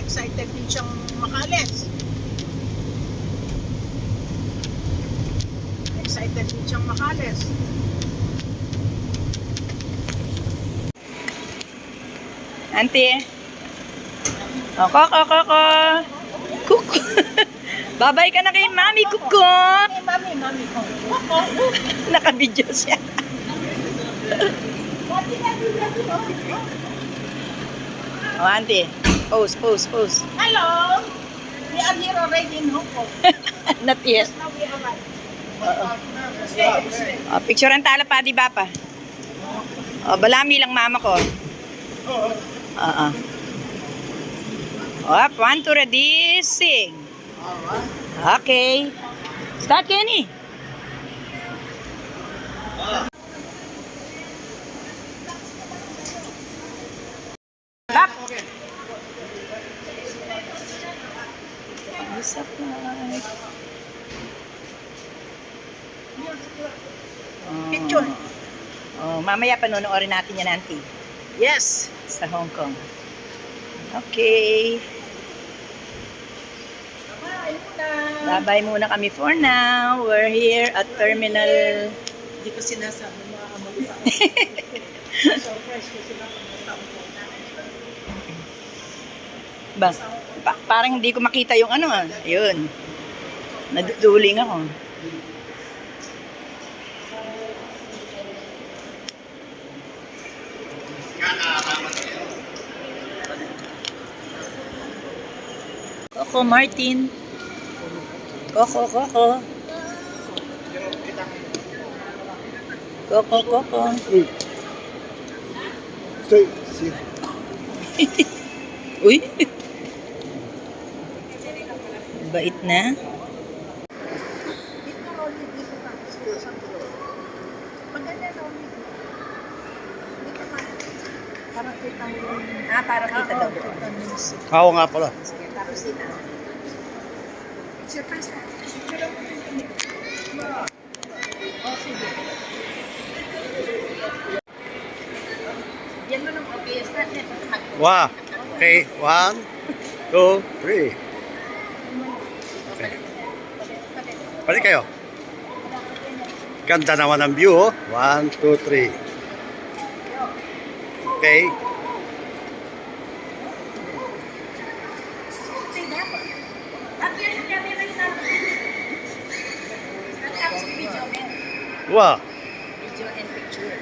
excited din siyang makaalis. Excited din siyang makaalis. Auntie. Oh, Koko. Kuko. Babay ka na kay Mami Kuko. Mami. Naka-video siya. Oh, Auntie. Pose. Hello! We are here already in Hong Kong. Not yet. Now we arrived. Oh, picturean tala pa, di ba pa? Oh, balami lang mama ko. Up, 1, 2, ready, sing. Okay. Start, Kenny. Back. Usap na. Picture. Oh, mamaya panonoodin natin yan, Auntie. Yes. Sa Hong Kong. Okay. Bye-bye muna kami for now. We're here at Terminal. Hindi ko sinasabi mga amalita. Surprise ko sila kung Ba, parang hindi ko makita yung ano ah. Ayun. Naduduling ako. Coco Martin. Coco. Stay. See. Uy. Bait na. Para kita daw. Oo nga pala. Sige, tapos dito. Yan mo ng OBS natin. Wow. Okay. 1, 2, 3. Okay. Balik kayo. Ganda naman ang view, oh. 1, 2, 3. Okay. Wow. Video and picture.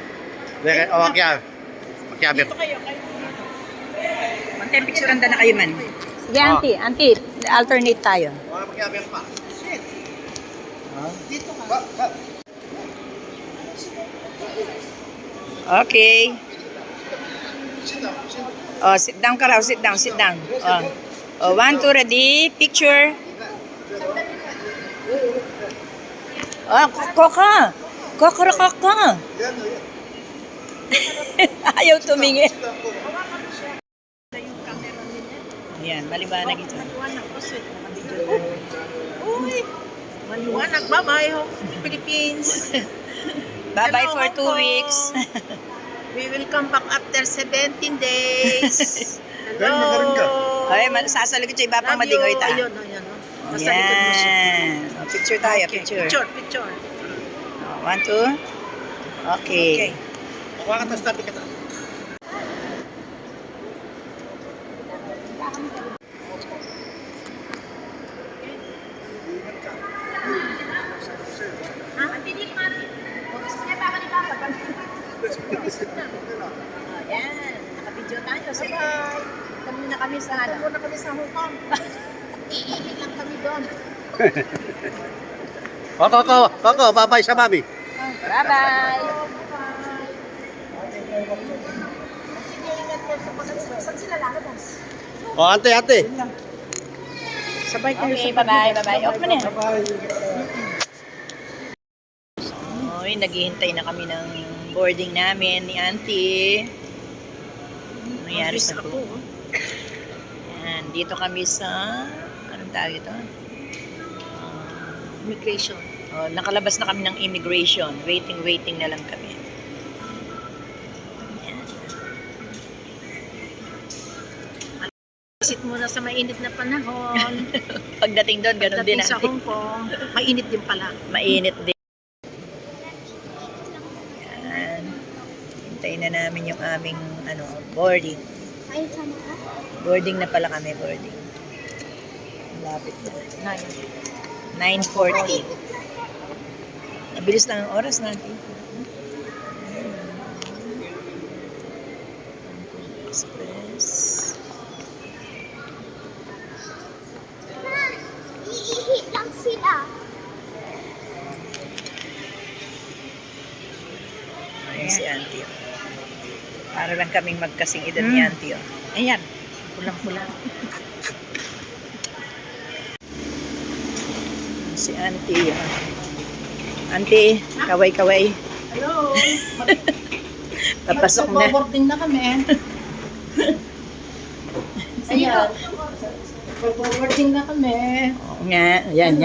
Makiabit. Dito kayo. Mantay picture na kayo man. Sige, auntie, alternate tayo. Makiabit pa. Shit. Dito ka. Okay. Oh, sit down ka raw, sit down. Oh, 1, 2, ready, picture. Oh, Koko. Ayaw tumingin. Yung camera nila. Ayan, maliwanag ito. Maliwanag po sir. Uy. Maliwanag. Bye-bye ho. Philippines. Bye-bye Hello, for Hong 2 Kong. weeks. We will come back after 17 days. Galing na galing ka. Hello. Ay, sasalig ko iba pang madingoy ta. Ayun. Nasa likod mo siya. Yan. Oh, picture tayo, Okay, picture. Picture. Oh, 1, 2. Okay. Kuha ka tapos tabi ka. Ayan, nakabidyo tayo. Sige, kami na kami sa ano. Muna kami sa Hong Kong. Iilit lang kami doon. Koko, bye-bye sa mami. Bye-bye. Sige, ingat po sa pag-asal. Saan sila lalabas? Oh, ante. Sabay kayo Okay, sa bye-bye. Off mo na. Bye-bye. Oy, naghihintay na kami ng boarding namin ni Auntie. Nangyari sa ako. Yan, dito kami sa anong tawag ito? Immigration. Oh, nakalabas na kami ng immigration. Waiting na lang kami. Yan. exit muna sa mainit na panahon. Pagdating doon, ganun din Dating sa natin. Hong Kong, mainit din pala. Mainit din. Yan. Hintayin na namin yung aming boarding. Boarding na pala kami, boarding. Lapit na. 9:40. Mabilis lang ang oras natin. Express. Iihi lang sila. Ayun si Auntie. Para lang kaming magkasing edad ni Auntie. Ayan, pulang-pula. Si Auntie. Auntie, kaway-kaway. Hello! Papasok na. Mag-boarding na kami. Ayan. Mag-boarding na kami. Oo nga. Yan.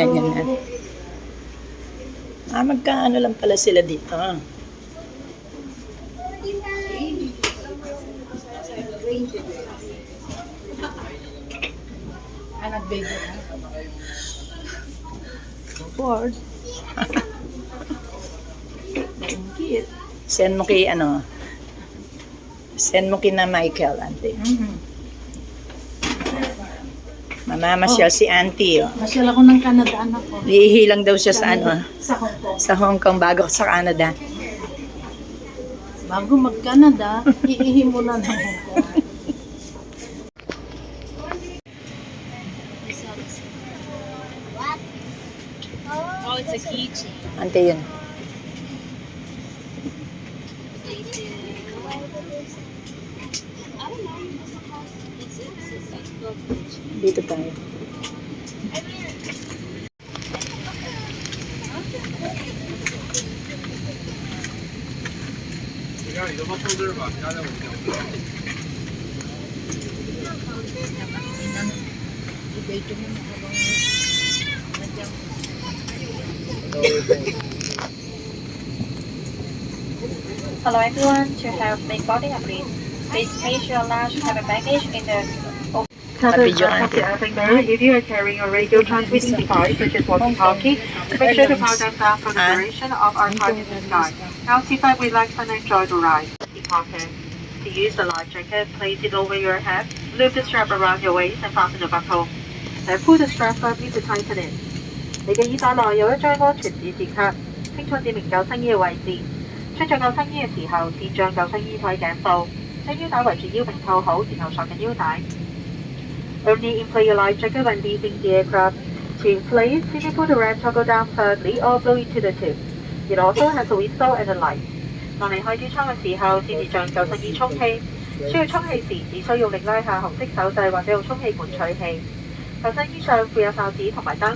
Magkaano lang pala sila dito. Anak baby na. Board. Cute. Send mo kay Send mo kina Michael, Auntie. Mamamasyal si Auntie. Masyal ako ng Canada, anak ko. Hihilang daw siya sa Sa Hong Kong. sa Hong Kong bago sa Canada. Bago mag-Canada, iihi muna ng Hong Kong. Oh, it's a keychain. Auntie yun. Dito tayo. Hello everyone, to help make boarding update, please place your large carry baggage in the Video, of the airplane. If you are carrying a radio transmitting device such as walkie-talkie, make sure to power them down for the duration of our time in the sky. Now sit back, relax and enjoy the ride. Important. To use the life jacket, place it over your head, loop the strap around your waist and fasten the buckle. Then pull the strap firmly to tighten it. 你嘅耳帶內有一張安全指示卡，清楚指明救生衣嘅位置。出咗救生衣嘅時候，先將救生衣套喺頸部，將腰帶圍住腰並扣好，然後索緊腰帶。Only inflate your life jacket when leaving the aircraft. To inflate, simply pull the red toggle down thirdly or blow into the tube. It also has a whistle and a light. 當離開機艙嘅時候，先至將救生衣充氣。需要充氣時，只需要力拉下紅色手掣或者用充氣管取氣。救生衣上附有哨子同埋燈。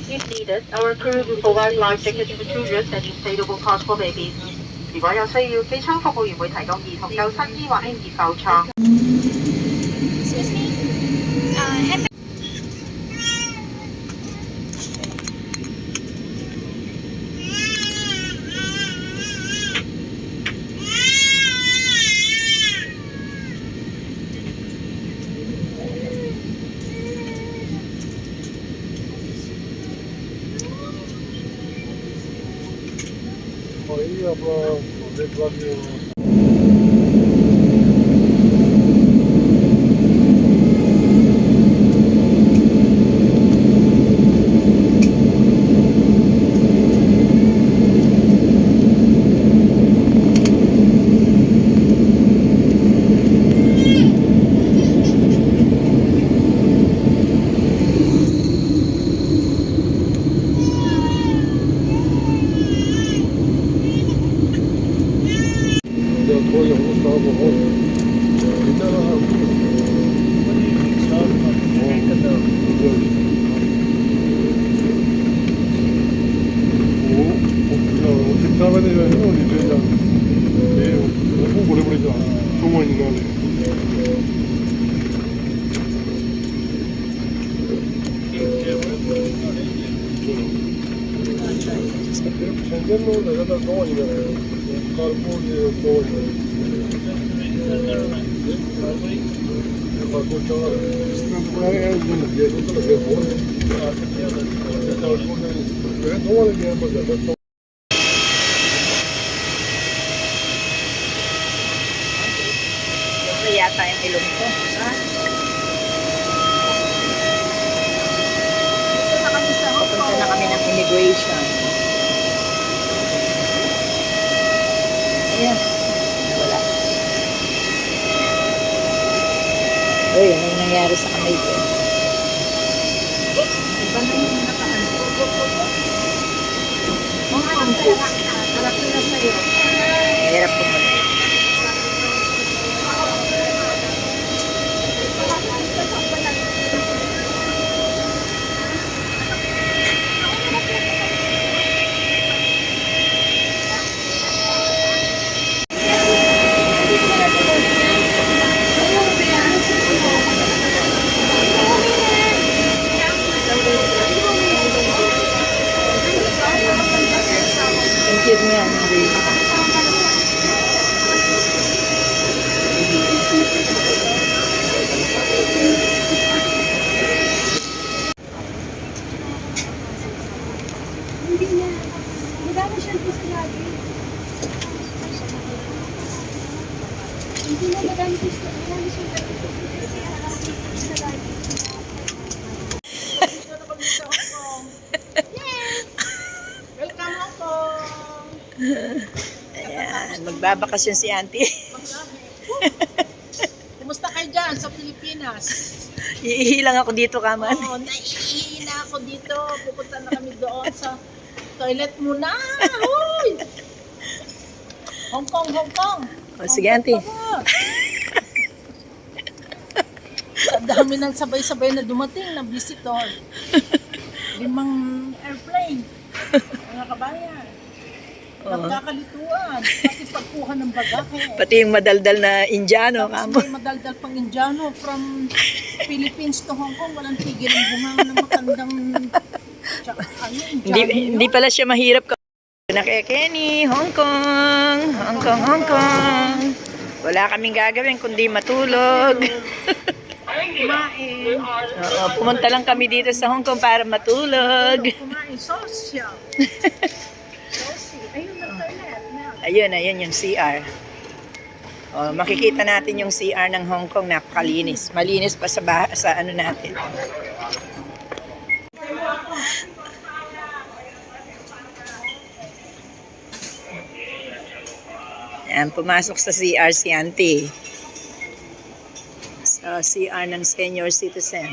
If needed, our crew will provide life jackets for children and inflatable pods for babies. 如果有需要，機艙服務員會提供兒童救生衣或嬰兒浮床。Excuse me? Happy Aí, abla, reclame. 거의 almost all of Ito yata yung ilong ko. Dito na kami sa Hong Punta Kong. na kami ng immigration. Ayan. Wala. Uy, ano yung nangyari sa kamay ko? Iba na yung nakaan. Hong Kong po. Harap na sa'yo. Mahirap pumunta. Ang cute niya. Hindi na. Madami siyang piso lagi. Hindi na madami piso. Madami siyang piso lagi. Dito na kami sa Hong Kong. Welcome Hong Kong. Ayan, magbabakasyon si auntie. Kumusta kayo dyan sa Pilipinas? Iihilang ako dito, kaman. Oo, naiihina ako dito. Pupunta na kami doon sa toilet muna. Hoy! Hong Kong, Hong Kong. O, sige, auntie. Sa dami ng sabay-sabay na dumating na visitor. 5 airplane. Mga kabayan. Nagkakalituan. Pati pagkuha ng bagahe. Pati yung madaldal na Indiano, Tapos kamo. may madaldal pang Indiano from Philippines to Hong Kong. Walang tigil ang bunganga ng matandang tsaka, Hindi, Indiano hindi pala siya mahirap. Na kay Kenny, Hong Kong. Hong Kong, Hong Kong. Wala kaming gagawin kundi matulog. kumain. Oo, pumunta lang kami dito sa Hong Kong para matulog. Kumain. Social. Ayun na toilet. Ayun yung CR. Oh, makikita natin yung CR ng Hong Kong, napakalinis. Malinis pa sa ano natin. Yan, pumasok sa CR si auntie. Sa CR ng senior citizen.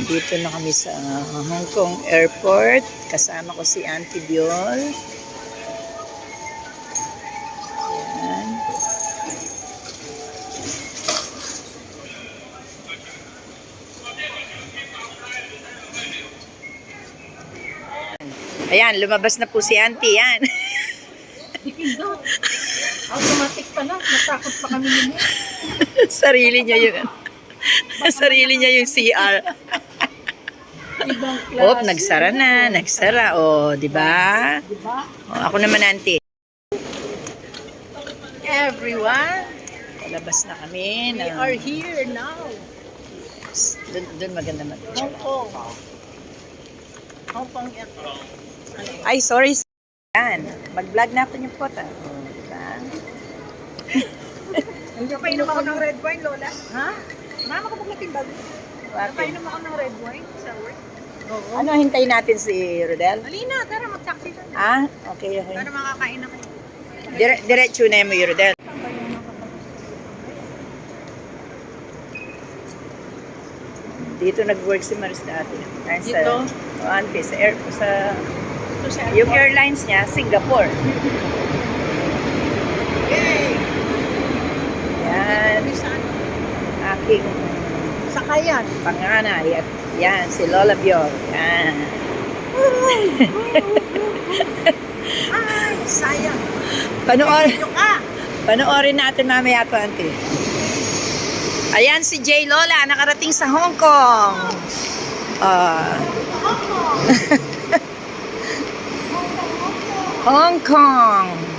Dito na kami sa Hong Kong Airport. Kasama ko si Auntie Biol. Ayan. Ayan, lumabas na po si Auntie. Yan. Dipindot. Automatic pala. Natakot pa kami nila. Sarili niya yun. Sarili niya yung CR. Ibang klase. Oh, nagsara na. Nagsara. Oh, di ba? Diba? Oh, ako naman, Auntie. Everyone. Palabas na kami. We are here now. Doon maganda mag-picture. Hong Kong. Hong Kong Airport. Ay, sorry. Yan. Mag-vlog natin yung photo. Oh, diba? Hindi pa inom ako ng red wine, Lola. Ha? Mama ko paglating bago. Bakit? Painom ako ng red wine sa work. Oo. Ano, hintayin natin si Rodel? Halina, tara mag-taxi na. Ah, okay, okay. Para makakain ako. Diretso na mo yung Rodel. Dito nag-work si Maris dati. Ay, sa, Dito? O, auntie, sa Ito sa yung airlines niya, Singapore. Yay! Yan, Kami sa ano? aking Sakayan. panganay. At yan, si Lola Biol. Yan. Ay, sayang. Panoorin natin mamaya to, auntie. Ayan si J. Lola, nakarating sa Hong Kong. Hong Kong.